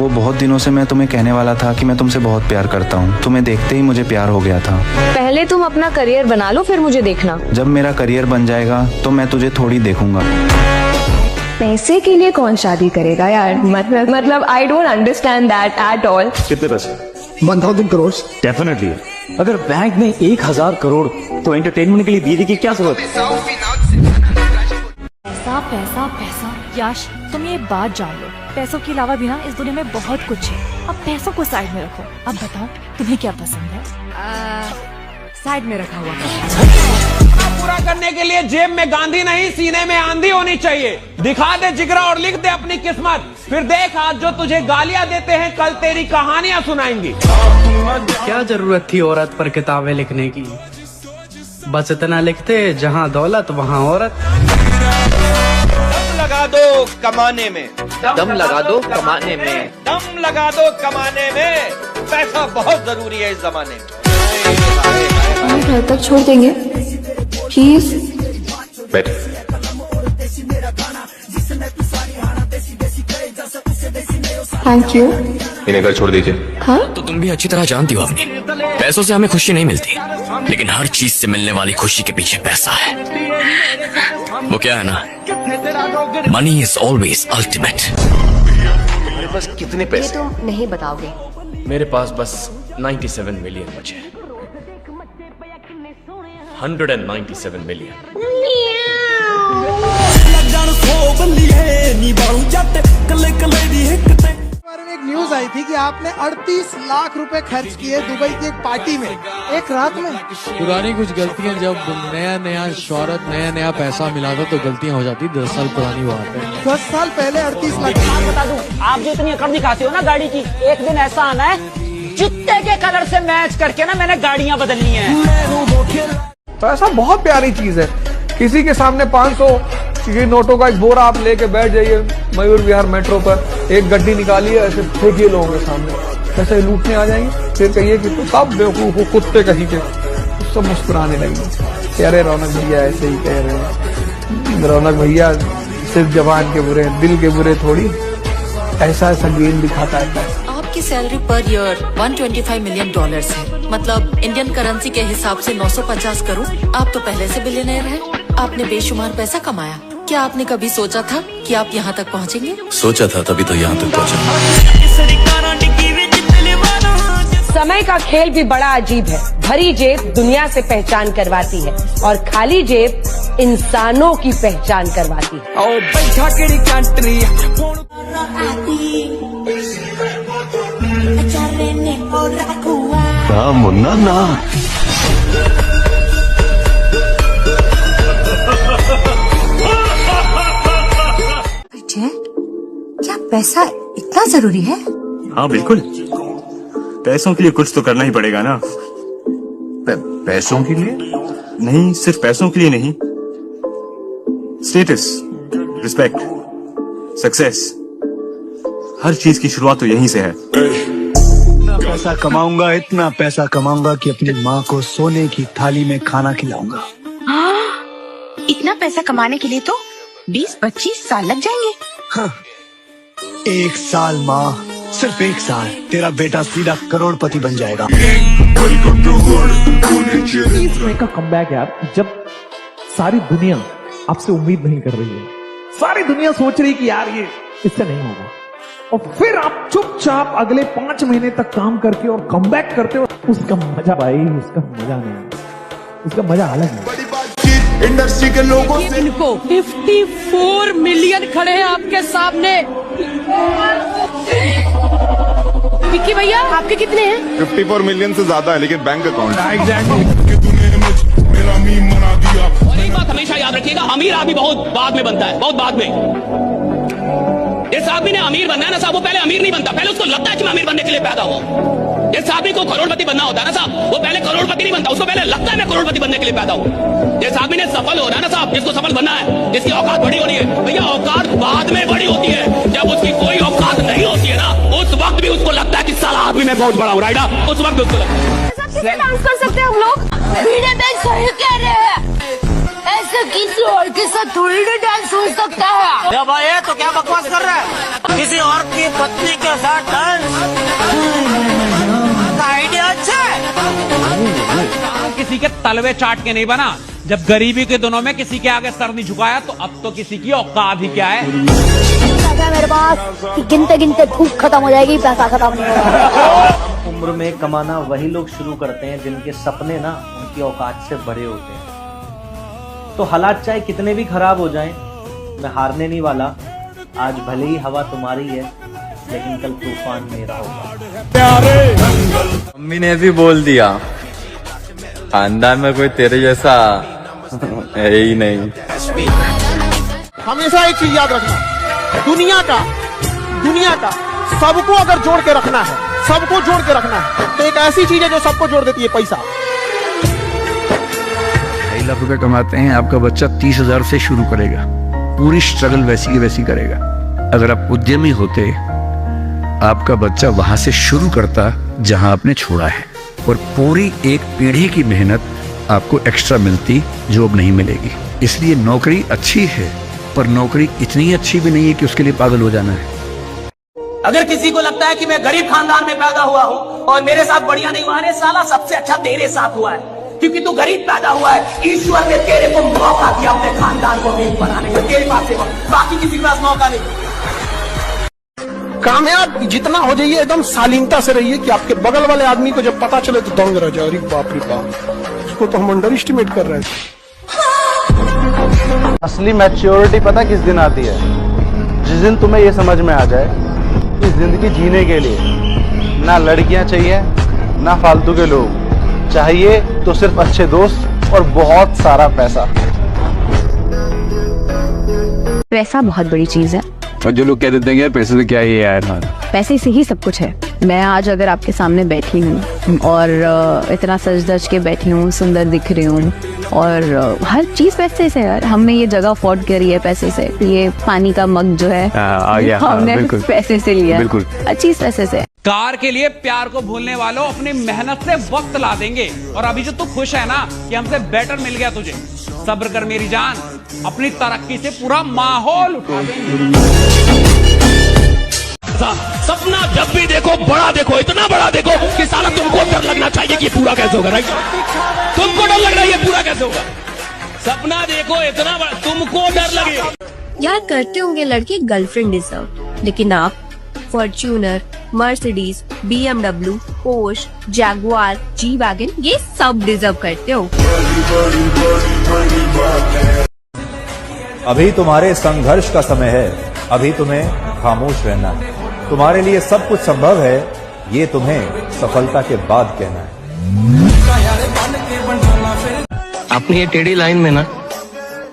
वो बहुत दिनों से मैं तुम्हें कहने वाला था कि मैं तुमसे बहुत प्यार करता हूँ। तुम्हें देखते ही मुझे प्यार हो गया था। पहले तुम अपना करियर बना लो, फिर मुझे देखना। जब मेरा करियर बन जाएगा तो मैं तुझे थोड़ी देखूंगा। पैसे के लिए कौन शादी करेगा यार? मतलब I don't understand that at all. कितने पैसे? 1000 करोड़। डेफिनेटली। अगर बैंक में 1000 करोड़ तो एंटरटेनमेंट के लिए बीवी की क्या जरूरत है? पैसा पैसा पैसा। याश, तुम ये बात जान लो, पैसों के अलावा भी ना इस दुनिया में बहुत कुछ है। अब पैसों को साइड में रखो। अब बताओ तुम्हें क्या पसंद है? साइड में रखा हुआ पूरा करने के लिए जेब में गांधी नहीं, सीने में आंधी होनी चाहिए। दिखा दे जिगरा और लिख दे अपनी किस्मत, फिर देख आज जो तुझे गालियां देते हैं कल तेरी कहानियां सुनाएंगी। क्या जरूरत थी औरत पर किताबें लिखने की? बस इतना लिखते जहाँ दौलत वहाँ औरत। दम लगा दो कमाने में, दम लगा दो कमाने में, दम लगा दो कमाने में। पैसा बहुत जरूरी है इस जमाने में। घर तक छोड़ देंगे प्लीज? बैठ। Thank you. इन्हें घर छोड़ दीजिए। हाँ? तो तुम भी अच्छी तरह जानती हो अपनी, पैसों से हमें खुशी नहीं मिलती, लेकिन हर चीज से मिलने वाली खुशी के पीछे पैसा है। वो क्या है ना, मनी इज ऑलवेज अल्टीमेट। मेरे पास कितने पैसे? ये तुम नहीं बताओगे। मेरे पास बस 97 मिलियन बचे। 197 मिलियन। एक न्यूज आई थी कि आपने 38 लाख रुपए खर्च किए दुबई की एक पार्टी में एक रात में। पुरानी कुछ गलतियां, जब नया नया शोहरत नया नया पैसा मिला था तो गलतियां हो जाती। 10 साल पुरानी बात है। 10 साल पहले 38 लाख। बता दूं, आप जो इतनी अकड़ दिखाते हो ना गाड़ी की, एक दिन ऐसा आना है जूते के कलर से मैच करके ना मैंने गाड़ियां बदलनी है। तो ऐसा बहुत प्यारी चीज है। किसी के सामने 500 के नोटों का एक बोरा आप लेके बैठ जाइए मयूर विहार मेट्रो पर, एक गड्डी निकालिए, ऐसे फेंकिए लोगों के सामने, ऐसे लूटने आ जाएंगे। फिर कहिए कि तो सब बेवकूफ हो, कुत्ते कहीं के, सब मुस्कुराने लगेंगे। अरे रौनक भैया ऐसे ही कह रहे हैं। रौनक भैया सिर्फ जबान के बुरे हैं, दिल के बुरे थोड़ी। ऐसा ऐसा गेम दिखाता है। आपकी salary per year 125 million dollars है, मतलब इंडियन करेंसी के हिसाब से 950 करोड़। आप तो पहले से बिलियनर हैं। आपने बेशुमार पैसा कमाया। क्या आपने कभी सोचा था कि आप यहाँ तक पहुँचेंगे? सोचा था, तभी तो यहाँ तक पहुँचा। समय का खेल भी बड़ा अजीब है। भरी जेब दुनिया से पहचान करवाती है और खाली जेब इंसानों की पहचान करवाती है। मुन्ना ना क्या पैसा इतना जरूरी है? हाँ बिल्कुल, पैसों के लिए कुछ तो करना ही पड़ेगा ना। पैसों के लिए? नहीं, सिर्फ पैसों के लिए नहीं, स्टेटस, रिस्पेक्ट, सक्सेस, हर चीज की शुरुआत तो यहीं से है। पैसा कमाऊंगा, इतना पैसा कमाऊंगा कि अपनी माँ को सोने की थाली में खाना खिलाऊंगा। इतना पैसा कमाने के लिए तो 20-25 साल लग जाएंगे। हाँ, 1 साल माँ, सिर्फ 1 साल, तेरा बेटा सीधा करोड़पति बन जाएगा। का कमबैक यार, जब सारी दुनिया आपसे उम्मीद नहीं कर रही है, सारी दुनिया सोच रही कि यार ये इससे नहीं होगा, और फिर आप चुपचाप अगले 5 महीने तक काम करके और कमबैक करते हो, उसका मजा भाई, उसका मजा नहीं, उसका मजा अलग है। इंडस्ट्री के लोगों से इनको 54 मिलियन खड़े हैं आपके सामने। विक्की भैया आपके कितने हैं? 54 मिलियन से ज्यादा है, लेकिन बैंक अकाउंट। और एक बात हमेशा याद रखिएगा, अमीर आदमी बहुत बाद में बनता है, बहुत बाद में। जिस आदमी ने अमीर बनना है ना साहब, वो पहले अमीर नहीं बनता, पहले उसको लगता है कि मैं अमीर बनने के लिए पैदा हुआ। जिस आदमी को करोड़पति बनना होता है ना साहब, वो पहले करोड़पति नहीं बनता, उसको पहले लगता है मैं करोड़पति बनने के लिए पैदा हुआ। जिस आदमी ने सफल हो रहा है ना साहब, जिसको सफल बनना है, जिसकी औकात बड़ी होनी है, भैया औकात बाद में बड़ी होती है। जब उसकी कोई औकात नहीं होती है ना, उस वक्त भी उसको लगता है कि साला आदमी मैं बहुत बड़ा हूँ, राइट? उस वक्त उसको लगता है। डांस कर सकते हैं हम लोग। सही कह रहे हैं। ऐसे किसी और के साथ थोड़ी ना डांस हो सकता है। भाई तो क्या बकवास कर रहा है? किसी और की पत्नी के साथ डांस आइडिया अच्छा है। किसी के तलवे चाट के नहीं बना। जब गरीबी के दिनों में किसी के आगे सर नहीं झुकाया तो अब तो किसी की औकात ही क्या है। मेरे पास कि गिनते गिनते भूख खत्म हो जाएगी, पैसा खत्म नहीं होगा। उम्र में कमाना वही लोग शुरू करते हैं जिनके सपने ना उनकी औकात से बड़े होते हैं। तो हालात चाहे कितने भी खराब हो जाएं, मैं हारने नहीं वाला। आज भले ही हवा तुम्हारी है, लेकिन कल तूफान मेरा होगा। मम्मी ने भी बोल दिया, खानदान में कोई तेरे जैसा है ही नहीं। हमेशा एक चीज याद रखना, दुनिया का सबको अगर जोड़ के रखना है, सबको जोड़ के रखना है, तो एक ऐसी चीज है जो सबको जोड़ देती है, पैसा। 2.5 लाख रुपए कमाते हैं, आपका बच्चा 30,000 से शुरू करेगा, पूरी स्ट्रगल वैसी की वैसी करेगा। अगर आप उद्यमी होते, आपका बच्चा वहां से शुरू करता जहां आपने छोड़ा है, और पूरी एक पीढ़ी की मेहनत आपको एक्स्ट्रा मिलती जो अब नहीं मिलेगी। इसलिए नौकरी अच्छी है, पर नौकरी इतनी अच्छी भी नहीं है कि उसके लिए पागल हो जाना है। अगर किसी को लगता है कि मैं गरीब खानदान में पैदा हुआ हूँ और मेरे साथ बढ़िया नहीं हुआ है, साला सबसे अच्छा तेरे साथ हुआ है, क्योंकि तू गरीब पैदा हुआ है। ईश्वर ने तेरे को मौका दिया अपने खानदान को अमीर बनाने का, तेरे पास से बाकी किसी के पास मौका नहीं। कामयाब जितना हो जाइए, एकदम शालीनता से रहिए कि आपके बगल वाले आदमी को जब पता चले तो दंग रह जाए, अरे बाप रे बाप, उसको तो हम अंडर एस्टिमेट कर रहे थे। असली मैच्योरिटी पता किस दिन आती है? जिस दिन तुम्हें ये समझ में आ जाए कि जिंदगी जीने के लिए ना लड़कियां चाहिए, ना फालतू के लोग चाहिए, तो सिर्फ अच्छे दोस्त और बहुत सारा पैसा। पैसा बहुत बड़ी चीज है, और जो लोग कह देते हैं यार पैसे से क्या ही है यार, पैसे से ही सब कुछ है। मैं आज अगर आपके सामने बैठी हूँ और इतना सज धज के बैठी हूँ, सुंदर दिख रही हूँ, और हर चीज पैसे से यार। हमने ये जगह अफोर्ड करी है पैसे से, ये पानी का मग जो है हमने पैसे से लिया, बिल्कुल हर चीज पैसे से। कार के लिए प्यार को भूलने वालों, अपनी मेहनत से वक्त ला देंगे। और अभी जो तू खुश है ना कि हमसे बेटर मिल गया तुझे, सब्र कर मेरी जान, अपनी तरक्की से पूरा माहौल उठा देंगे। सपना जब भी देखो बड़ा देखो, इतना बड़ा देखो कि साला तुमको डर लगना चाहिए कि पूरा कैसे होगा। राइट, तुमको डर लग रहा है ये पूरा कैसे होगा। सपना देखो इतना बड़ा, तुमको डर लगे। यार करते होंगे लड़के गर्लफ्रेंड डिजर्व, लेकिन आप Fortuner, Mercedes, BMW, Porsche, Jaguar, G wagon ये सब डिजर्व करते हो। अभी तुम्हारे संघर्ष का समय है, अभी तुम्हें खामोश रहना है। तुम्हारे लिए सब कुछ संभव है, ये तुम्हें सफलता के बाद कहना है। अपनी ये टेढ़ी लाइन में ना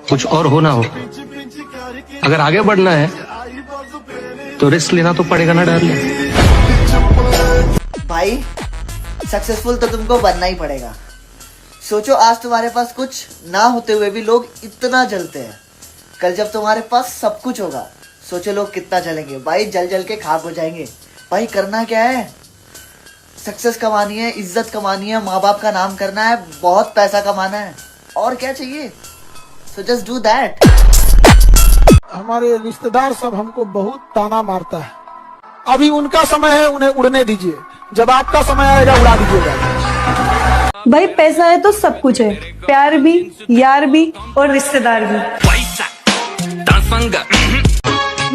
कुछ और होना हो, अगर आगे बढ़ना है तो रिस्क लेना तो पड़ेगा ना डार्लिंग। भाई सक्सेसफुल तो तुमको बनना ही पड़ेगा। सोचो आज तुम्हारे पास कुछ ना होते हुए भी लोग इतना जलते हैं, कल जब तुम्हारे पास सब कुछ होगा, सोचो लोग कितना जलेंगे। भाई जल जल के खाक हो जाएंगे। भाई करना क्या है, सक्सेस कमानी है, इज्जत कमानी है, माँ बाप का नाम करना है, बहुत पैसा कमाना है, और क्या चाहिए। So just do that. हमारे रिश्तेदार सब हमको बहुत ताना मारता है, अभी उनका समय है, उन्हें उड़ने दीजिए, जब आपका समय आएगा उड़ा दीजिएगा। भाई पैसा है तो सब कुछ है, प्यार भी, यार भी और रिश्तेदार भी।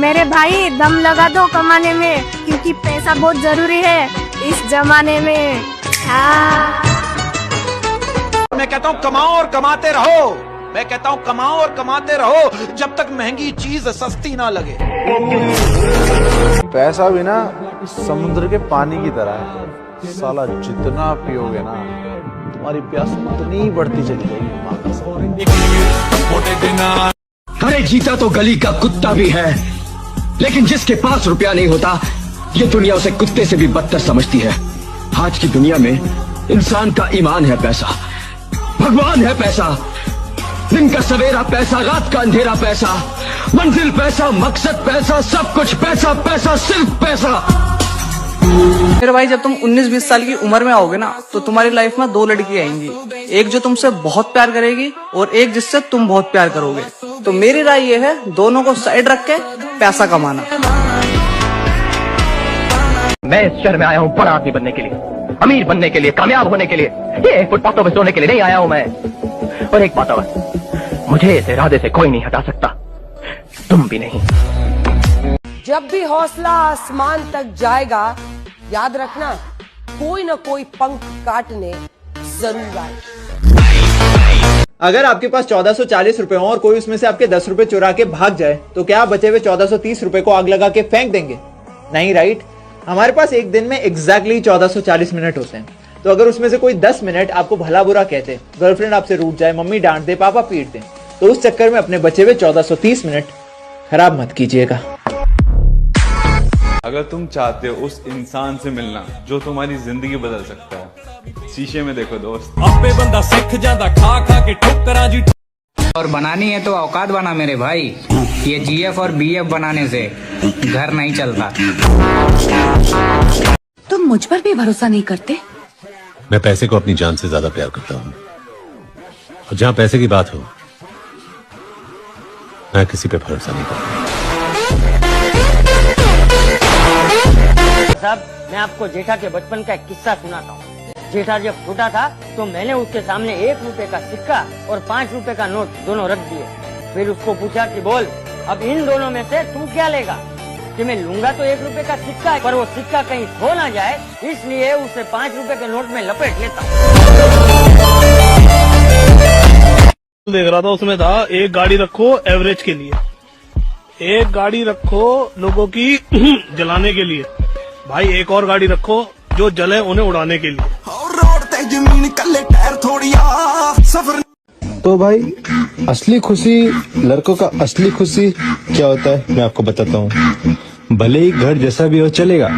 मेरे भाई दम लगा दो कमाने में, क्योंकि पैसा बहुत जरूरी है इस जमाने में। मैं कहता हूँ कमाओ और कमाते रहो, मैं कहता हूँ कमाओ और कमाते रहो जब तक महंगी चीज सस्ती ना लगे। पैसा भी ना समुद्र के पानी की तरह है, साला जितना पियोगे ना तुम्हारी प्यास उतनी बढ़ती चली जाएगी। अरे जीता तो गली का कुत्ता भी है, लेकिन जिसके पास रुपया नहीं होता ये दुनिया उसे कुत्ते से भी बदतर समझती है। आज की दुनिया में इंसान का ईमान है पैसा, भगवान है पैसा, दिन का सवेरा पैसा, रात का अंधेरा पैसा, मंजिल पैसा, मकसद पैसा, सब कुछ पैसा, पैसा सिर्फ पैसा। मेरे भाई जब तुम 19-20 साल की उम्र में आओगे ना तो तुम्हारी लाइफ में 2 लड़की आएंगी, एक जो तुमसे बहुत प्यार करेगी और एक जिससे तुम बहुत प्यार करोगे। तो मेरी राय ये है दोनों को साइड रख के पैसा कमाना। मैं इस शहर में आया हूँ बड़ा आदमी बनने के लिए, अमीर बनने के लिए, कामयाब होने के लिए। ये फुटपाथों पे सोने के लिए नहीं आया हूँ मैं। और एक बात और, मुझे इस इरादे से कोई नहीं हटा सकता, तुम भी नहीं। जब भी हौसला आसमान तक जाएगा, याद रखना कोई न कोई पंख काटने जरूर आए। अगर आपके पास 1440 रुपए हो और कोई उसमें से आपके 10 रुपए चुरा के भाग जाए तो क्या आप बचे हुए 1430 रुपए को आग लगा के फेंक देंगे? नहीं, राइट। हमारे पास एक दिन में एग्जैक्टली 1440 मिनट होते हैं। तो अगर उसमें से कोई 10 मिनट आपको भला बुरा कहते, गर्लफ्रेंड आपसे रूठ जाए, मम्मी डांट दे, पापा पीट दे, तो उस चक्कर में अपने बचे हुए 1430 मिनट खराब मत कीजिएगा। अगर तुम चाहते हो उस इंसान से मिलना जो तुम्हारी जिंदगी बदल सकता है, शीशे में देखो दोस्त। आपे बंदा सीख जाता खा खा के ठोकरा जी। और बनानी है तो औकात बना मेरे भाई, ये जीएफ और बीएफ बनाने से घर नहीं चलता। तुम मुझ पर भी भरोसा नहीं करते? मैं पैसे को अपनी जान से ज्यादा प्यार करता हूँ, और जहाँ पैसे की बात हो मैं किसी पे भरोसा नहीं करता। साहब, मैं आपको जेठा के बचपन का एक किस्सा सुनाता हूँ। जेठा जब छोटा था तो मैंने उसके सामने 1 रुपए का सिक्का और 5 रुपए का नोट दोनों रख दिए। फिर उसको पूछा कि बोल अब इन दोनों में से तू क्या लेगा? कि मैं लूंगा तो 1 रुपए का सिक्का, पर वो सिक्का कहीं खो ना जाए इसलिए उसे 5 रुपए के नोट में लपेट लेता हूँ। देख रहा था, उसमें था एक गाड़ी रखो एवरेज के लिए, एक गाड़ी रखो लोगों की जलाने के लिए, भाई एक और गाड़ी रखो जो जले उन्हें उड़ाने के लिए। तो भाई असली खुशी, लड़कों का असली खुशी क्या होता है मैं आपको बताता हूँ। भले ही घर जैसा भी हो चलेगा,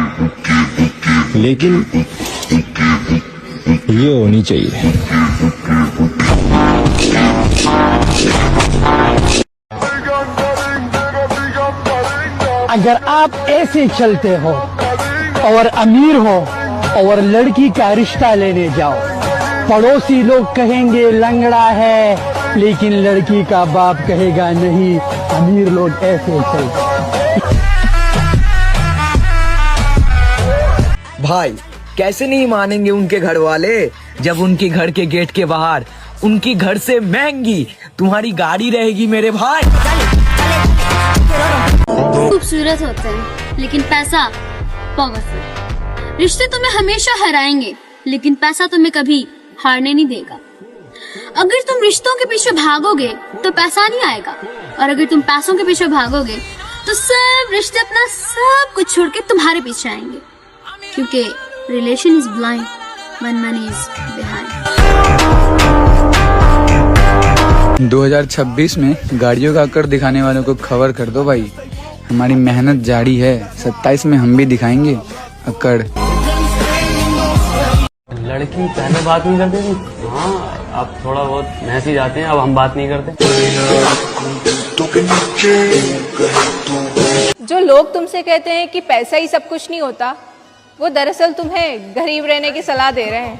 लेकिन ये होनी चाहिए। अगर आप ऐसे चलते हो और अमीर हो और लड़की का रिश्ता लेने जाओ, पड़ोसी लोग कहेंगे लंगड़ा है, लेकिन लड़की का बाप कहेगा नहीं, अमीर लोग ऐसे चलते। भाई कैसे नहीं मानेंगे उनके घर वाले जब उनके घर के गेट के बाहर उनकी घर से महंगी तुम्हारी गाड़ी रहेगी मेरे भाई। खूबसूरत होते हैं लेकिन पैसा पावरफुल। रिश्ते तुम्हें हमेशा हराएंगे लेकिन पैसा तुम्हें कभी हारने नहीं देगा। अगर तुम रिश्तों के पीछे भागोगे तो पैसा नहीं आएगा, और अगर तुम पैसों के पीछे भागोगे तो सब रिश्ते अपना सब कुछ छोड़ के तुम्हारे पीछे आएंगे, क्योंकि relation is blind when money is behind. 2026 में गाड़ियों का अकड़ दिखाने वालों को खबर कर दो भाई, हमारी मेहनत जारी है। 27 में हम भी दिखाएंगे अकड़। लड़की पहले बात नहीं करती थी, हाँ अब थोड़ा बहुत मैसेज आते हैं, अब हम बात नहीं करते। जो लोग तुमसे कहते हैं कि पैसा ही सब कुछ नहीं होता, वो दरअसल तुम्हें गरीब रहने की सलाह दे रहे हैं।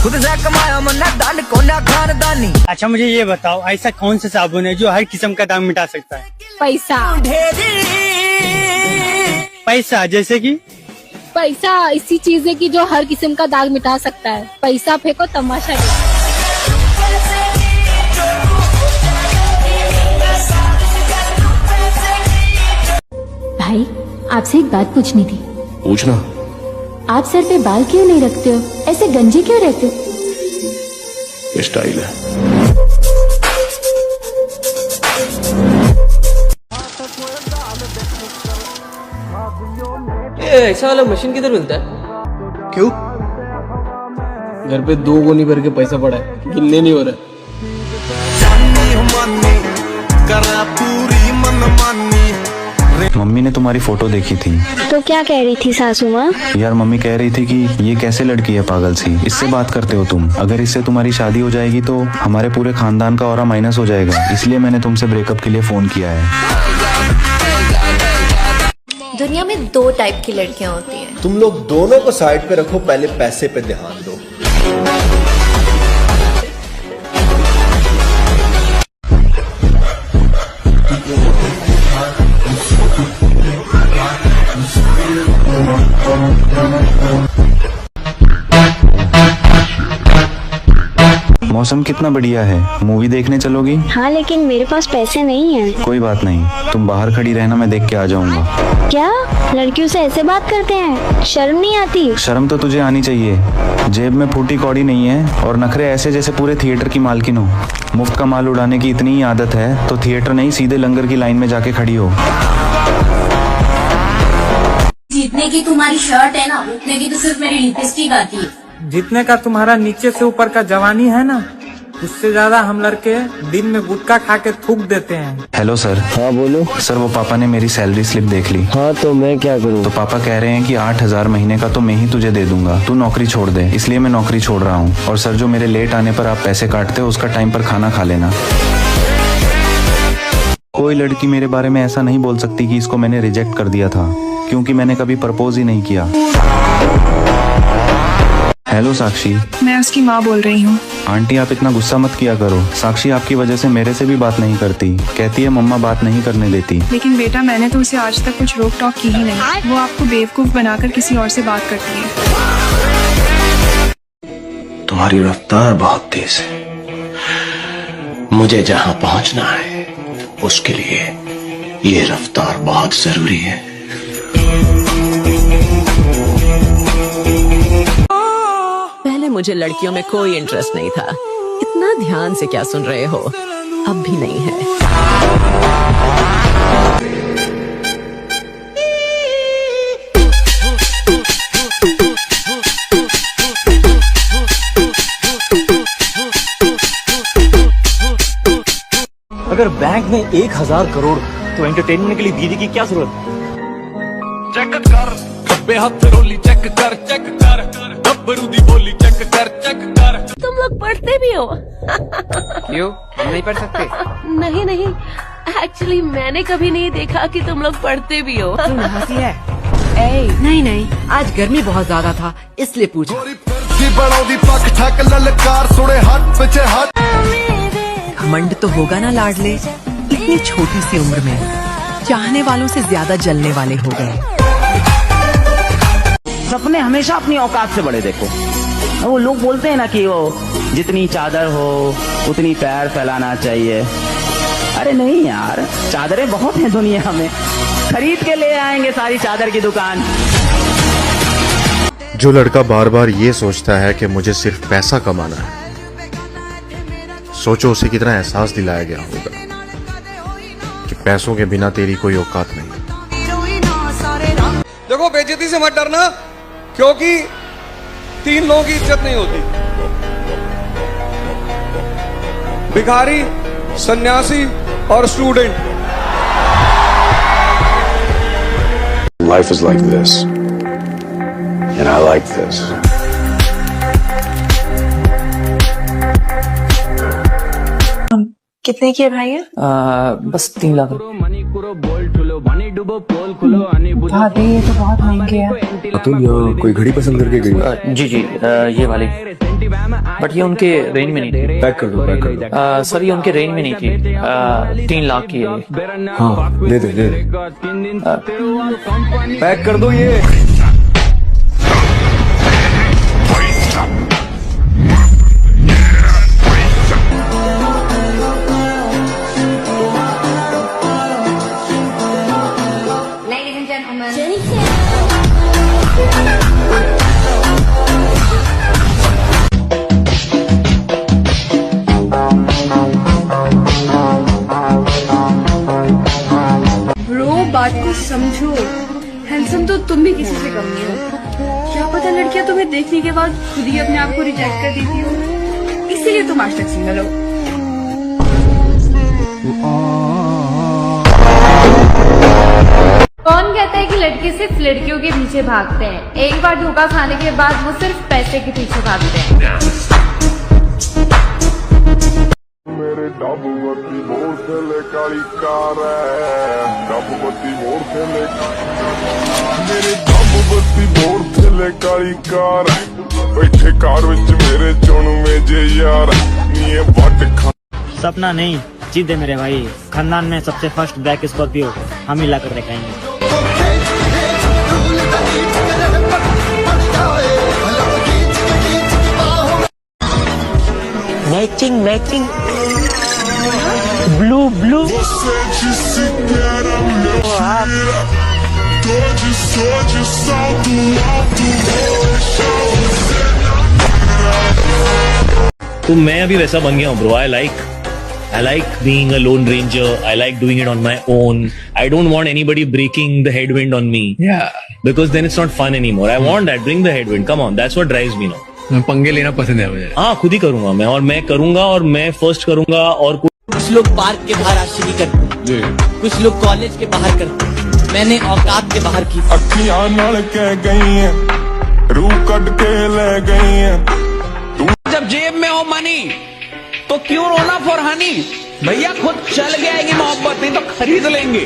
खुद से कमाया मन्ना दान कोना खानदानी। अच्छा मुझे ये बताओ, ऐसा कौन सा साबुन है जो हर किस्म का दाग मिटा सकता है? पैसा। पैसा जैसे कि? पैसा ऐसी चीज है कि जो हर किस्म का दाग मिटा सकता है। पैसा फेंको तमाशा देखो। भाई आपसे एक बात पूछनी थी। पूछना। आप सर पे बाल क्यों नहीं रखते हो? ऐसे गंजे क्यों रहते हो? ये स्टाइल है। ये ऐसा वाला मशीन किधर मिलता है? क्यों? घर पे 2 गोनी भर के पैसा पड़ा है, गिनने नहीं हो रहा है। मम्मी ने तुम्हारी फोटो देखी थी। तो क्या कह रही थी सासू माँ? यार मम्मी कह रही थी कि ये कैसे लड़की है पागल सी, इससे बात करते हो तुम। अगर इससे तुम्हारी शादी हो जाएगी तो हमारे पूरे खानदान का ऑरा माइनस हो जाएगा, इसलिए मैंने तुमसे ब्रेकअप के लिए फोन किया है। दुनिया में 2 टाइप की लड़कियां होती हैं। तुम लोग दोनों को साइड पे रखो, पहले पैसे पे ध्यान दो। मौसम कितना बढ़िया है, मूवी देखने चलोगी? हाँ लेकिन मेरे पास पैसे नहीं है। कोई बात नहीं, तुम बाहर खड़ी रहना, मैं देख के आ जाऊंगा। क्या लड़कियों से ऐसे बात करते हैं? शर्म नहीं आती? शर्म तो तुझे आनी चाहिए। जेब में फूटी कौड़ी नहीं है और नखरे ऐसे जैसे पूरे थिएटर की मालकिन हो। मुफ्त का माल उड़ाने की इतनी ही आदत है तो थिएटर नहीं, सीधे लंगर की लाइन में जाके खड़ी हो। जितने की तुम्हारी शर्ट है ना, उतने की तो सिर्फ मेरी लिपस्टिक आती है। जितने का तुम्हारा नीचे से ऊपर का जवानी है ना, उससे ज्यादा हम लड़के दिन में गुटखा खा के थूक देते हैं। Hello sir. हाँ बोलो। सर वो पापा ने मेरी सैलरी स्लिप देख ली। हाँ तो मैं क्या करूँ? तो पापा कह रहे हैं कि 8,000 महीने का तो मैं ही तुझे दे दूंगा, तू नौकरी छोड़ दे। इसलिए मैं नौकरी छोड़ रहा हूँ। और सर जो मेरे लेट आने पर आप पैसे काटते हो, उसका टाइम पर खाना खा लेना। कोई लड़की मेरे बारे में ऐसा नहीं बोल सकती कि इसको मैंने रिजेक्ट कर दिया था, क्योंकि मैंने कभी प्रपोज ही नहीं किया। हेलो साक्षी। मैं उसकी माँ बोल रही हूँ। आंटी आप इतना गुस्सा मत किया करो। साक्षी आपकी वजह से मेरे से भी बात नहीं करती, कहती है मम्मा बात नहीं करने देती। लेकिन बेटा मैंने तो उसे आज तक कुछ रोक टोक की ही नहीं। वो आपको बेवकूफ बनाकर किसी और से बात करती है। तुम्हारी रफ्तार बहुत तेज है। मुझे जहाँ पहुँचना है उसके लिए ये रफ्तार बहुत जरूरी है। पहले मुझे लड़कियों में कोई इंटरेस्ट नहीं था। इतना ध्यान से क्या सुन रहे हो? अब भी नहीं है। अगर बैंक में 1,000 करोड़ तो एंटरटेनमेंट के लिए बीवी की क्या जरूरत? चेक कर खब्बे हाथ रोली, चेक कर गब्बरू दी बोली, चेक कर। तुम लोग पढ़ते भी हो? क्यों, हम नहीं पढ़ सकते? नहीं नहीं, एक्चुअली मैंने कभी नहीं देखा कि तुम लोग पढ़ते भी हो। हंसी है? नहीं नहीं, आज गर्मी बहुत ज्यादा था इसलिए पूछा। घमंड तो होगा ना लाडले, इतनी छोटी सी उम्र में चाहने वालों से ज्यादा जलने वाले हो गए। सपने हमेशा अपनी औकात से बड़े देखो। वो लोग बोलते हैं ना कि वो जितनी चादर हो उतनी पैर फैलाना चाहिए। अरे नहीं यार, चादरें बहुत हैं दुनिया में, खरीद के ले आएंगे सारी चादर की दुकान। जो लड़का बार बार ये सोचता है कि मुझे सिर्फ पैसा कमाना है, सोचो उसे कितना एहसास दिलाया गया होगा कि पैसों के बिना तेरी कोई औकात नहीं। देखो बेइज्जती से मत डरना, क्योंकि 3 लोगों की इज्जत नहीं होती। भिखारी, सन्यासी और student. Life is like this, and I like this. कितने की है भाई? बस 3 लाख। भाभी ये तो बहुत महंगे है। अतुल कोई घड़ी पसंद करके गई? जी जी, ये वाली, बट ये उनके रेंज में नहीं थी। पैक कर दो, पैक कर दो। सर ये उनके रेंज में नहीं थी। 3 लाख की है। हाँ दे दे। पैक कर दो ये। बात को समझो, हैंडसम तो तुम भी किसी से कम नहीं हो। क्या पता लड़कियां तुम्हें देखने के बाद खुद ही अपने आप को रिजेक्ट कर देती हो, इसीलिए तुम आज तक सिंगल हो। कौन कहता है कि लड़के सिर्फ लड़कियों के पीछे भागते हैं? एक बार धोखा खाने के बाद वो सिर्फ पैसे के पीछे भागते हैं। डब बत्ती मोड़ से ले काली कार है, डब बत्ती मोड़ से ले मेरे डब बत्ती मोड़ से ले काली कार है, बैठे कार विच मेरे चुन में जे यार नी वट खा। सपना नहीं जीत दे मेरे भाई, खानदान में सबसे फर्स्ट ब्लैक स्कॉर्पियो हम ही ला कर दिखाएंगे। मैचिंग मैचिंग ब्लू ब्लू तो मैं अभी वैसा बन गया हूँ bro. I like being a lone ranger. I like doing it on my own. I don't want anybody breaking the headwind on me. Yeah. Because then it's not fun anymore. I want that. Bring the headwind. Come on. That's what drives me now. पंगे लेना पसंद है मुझे। हाँ खुद ही करूंगा मैं, और मैं करूंगा और मैं फर्स्ट करूंगा। और कुछ लोग पार्क के बाहर आशिकी करते, कुछ लोग कॉलेज के बाहर करते, मैंने औकात के बाहर की। अखियां नाल कह गई हैं, रूह कट के ले गई हैं। जब जेब में हो मनी तो क्यों रोना फॉर हनी, भैया खुद चल गएगी मोहब्बत, नहीं तो खरीद लेंगे।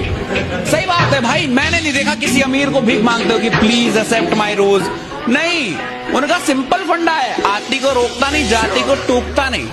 सही बात है भाई, मैंने नहीं देखा किसी अमीर को भीख मांगते हो कि प्लीज एक्सेप्ट माय रोज। नहीं, उनका सिंपल फंडा है, आती को रोकता नहीं, जाति को टूकता नहीं।